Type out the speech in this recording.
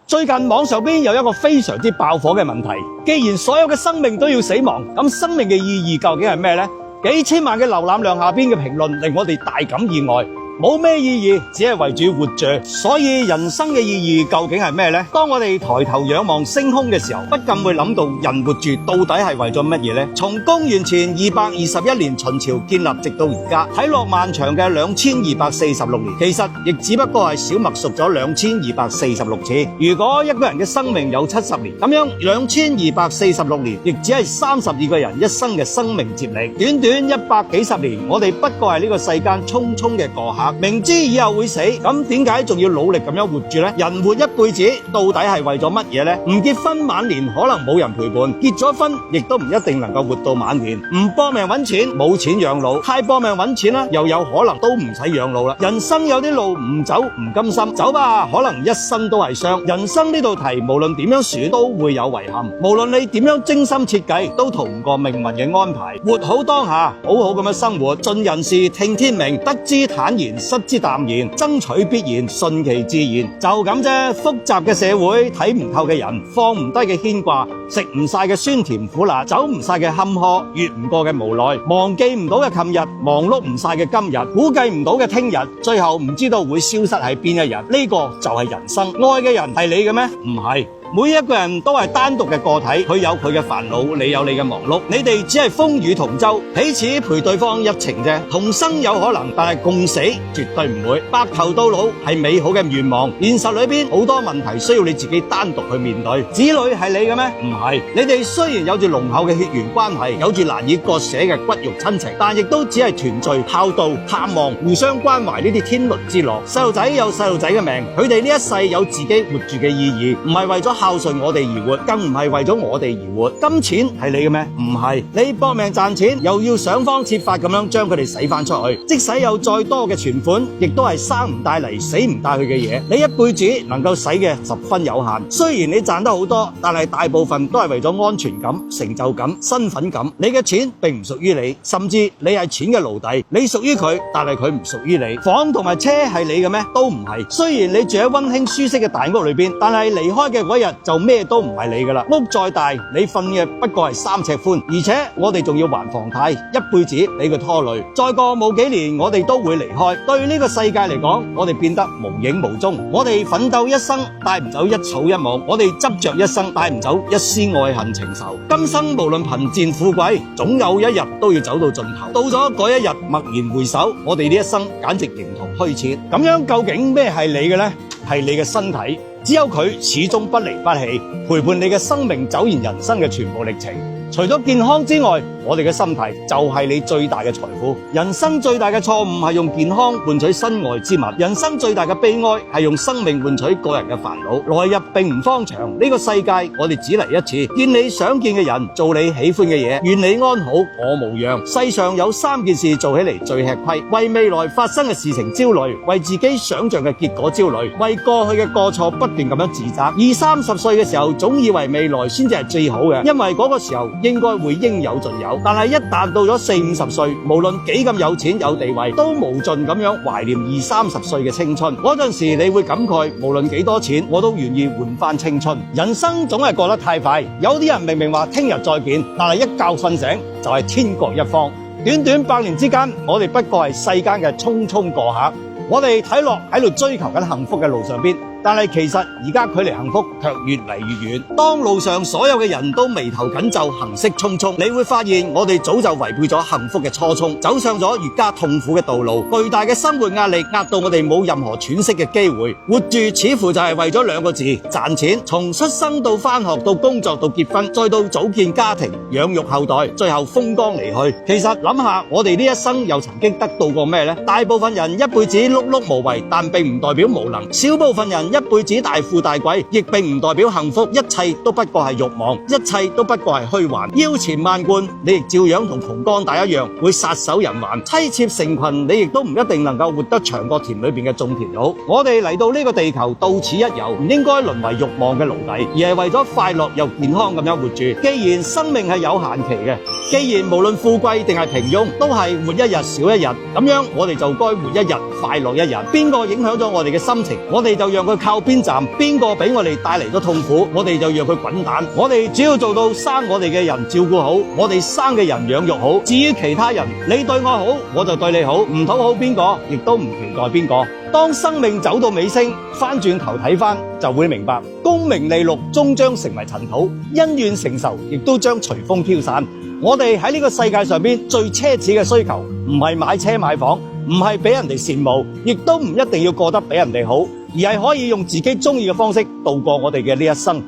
最近網上邊有一個非常之爆火嘅問題，既然所有嘅生命都要死亡，咁生命嘅意義究竟係咩呢？幾千萬嘅瀏覽量下邊嘅評論令我哋大感意外。冇咩意義，只係為住活着。所以人生嘅意義究竟係咩呢？當我哋抬頭仰望星空嘅時候，不禁會諗到人活住到底係為咗乜嘢呢？從公元前221年秦朝建立直到而家，睇落漫長嘅2246年，其實亦只不過係小麥熟咗2246次。如果一個人嘅生命有70年，咁樣2246年亦只係32個人一生嘅生命接力。短短100幾十年，我哋不過係呢個世間匆匆嘅過客。明知以後會死，咁點解仲要努力咁樣活住呢？人活一輩子到底係為咗乜嘢呢？唔結婚晚年可能冇人陪伴，結咗婚亦都唔一定能夠活到晚年。唔搏命揾錢，冇錢養老；太搏命揾錢啦，又有可能都唔使養老啦。人生有啲路唔走唔甘心，走吧，可能一生都係傷。人生呢道題無論點樣選都會有遺憾，無論你點樣精心設計，都逃唔過命運嘅安排。活好當下，好好咁樣生活，盡人事聽天命，得之坦然，失之淡然，爭取必然，順其自然，就咁啫。複雜嘅社會，睇唔透嘅人，放唔低嘅牽掛，食唔晒嘅酸甜苦辣，走唔晒嘅坎坷，越唔過嘅無奈，忘記唔到嘅琴日，忙碌唔晒嘅今日，估計唔到嘅聽日，最後唔知道會消失喺邊一日。呢個就係人生。愛嘅人係你嘅咩？唔係。每一個人都係單獨嘅個體，佢有佢嘅煩惱，你有你嘅忙碌，你哋只係風雨同舟，彼此陪對方一程啫。同生有可能，但係共死絕對唔會。白頭到老係美好嘅願望，現實裏邊好多問題需要你自己單獨去面對。子女係你嘅咩？唔係。你哋雖然有住濃厚嘅血緣關係，有住難以割捨嘅骨肉親情，但亦都只係團聚、孝道、探望、互相關懷呢啲天倫之樂。細路仔有細路仔嘅命，佢哋呢一世有自己活住嘅意義，唔係為咗孝順我哋而活，更唔係為咗我哋而活。金錢係你嘅咩？唔係。你搏命賺錢，又要想方設法咁樣將佢哋使翻出去，即使有再多嘅存款，亦都係生唔帶嚟，死唔帶去嘅嘢。你一輩子能夠使嘅十分有限。雖然你賺得好多，但係大部分都係為咗安全感、成就感、身份感。你嘅錢並唔屬於你，甚至你係錢嘅奴隸。你屬於佢，但係佢唔屬於你。房同埋車係你嘅咩？都唔係。雖然你住喺溫馨舒適嘅大屋裏邊，但係離開嘅嗰日就咩都唔係你噶啦。屋再大，你瞓嘅不過係3尺寬，而且我哋仲要還房貸，一輩子俾佢拖累。再過冇幾年，我哋都會離開。對呢個世界嚟講，我哋變得無影無蹤。我哋奮鬥一生，帶唔走一草一木；我哋執着一生，帶唔走一絲愛恨情仇。今生無論貧賤富貴，總有一日都要走到盡頭。到咗嗰一日，驀然回首，我哋呢一生簡直形同虛設。咁樣究竟咩係你嘅呢？係你嘅身體。只有佢始終不離不棄，陪伴你嘅生命走完人生嘅全部歷程。除咗健康之外，我哋嘅心態就係你最大嘅財富。人生最大嘅錯誤係用健康換取身外之物，人生最大嘅悲哀係用生命換取個人嘅煩惱。來日並唔方長，呢個世界我哋只嚟一次，見你想見嘅人，做你喜歡嘅嘢，願你安好，我無恙。世上有3件事做起嚟最吃虧：為未來發生嘅事情焦慮，為自己想象嘅結果焦慮，為過去嘅過錯不斷咁樣自責。20-30歲嘅時候，總以為未來先至係最好嘅，因為嗰個時候應該會應有盡有。但係一旦到咗40-50歲，無論幾咁有錢有地位，都無盡咁樣懷念20-30歲嘅青春。嗰陣時你會感慨，無論幾多錢，我都願意換翻青春。人生總係過得太快，有啲人明明話聽日再見，但係一覺瞓醒就係天各一方。短短100年之間，我哋不過係世間嘅匆匆過客。我哋睇落喺度追求緊幸福嘅路上邊，但係其實而家距離幸福卻越嚟越遠。當路上所有嘅人都眉頭緊皺、行色匆匆，你會發現我哋早就違背咗幸福嘅初衷，走上咗越加痛苦嘅道路。巨大嘅生活壓力壓到我哋冇任何喘息嘅機會，活住似乎就係為咗2個字：賺錢。從出生到返學到工作到結婚，再到組建家庭、養育後代，最後風光離去。其實諗下，我哋呢一生又曾經得到過咩呢？大部分人一輩子碌碌無為，但並唔代表無能；小部分人一輩子大富大貴，亦並唔代表幸福。一切都不過係慾望，一切都不過係虛幻。腰纏萬貫，你亦照樣同窮光大一樣，會撒手人寰；妻妾成群，你亦都唔一定能夠活得長過田裏邊嘅種田佬。我哋嚟到呢個地球，到此一遊，唔應該淪為慾望嘅奴隸，而係為咗快樂又健康咁樣活住。既然生命係有限期嘅，既然無論富貴定係平庸，都係活一日少一日，咁樣我哋就該活一日快樂一日。邊個影響咗我哋嘅心情，我哋就讓佢靠邊站，邊個俾我哋帶嚟咗痛苦，我哋就讓佢滾蛋。我哋只要做到生我哋嘅人照顧好，我哋生嘅人養育好。至於其他人，你對我好，我就對你好，唔討好邊個，亦都唔期待邊個。當生命走到尾聲，翻轉頭睇翻，就會明白，功名利祿終將成為塵土，恩怨成仇亦都將隨風飄散。我哋喺呢個世界上邊最奢侈嘅需求，唔係買車買房，唔係俾人哋羨慕，亦都唔一定要過得比人哋好，而係可以用自己中意嘅方式度過我哋嘅呢一生。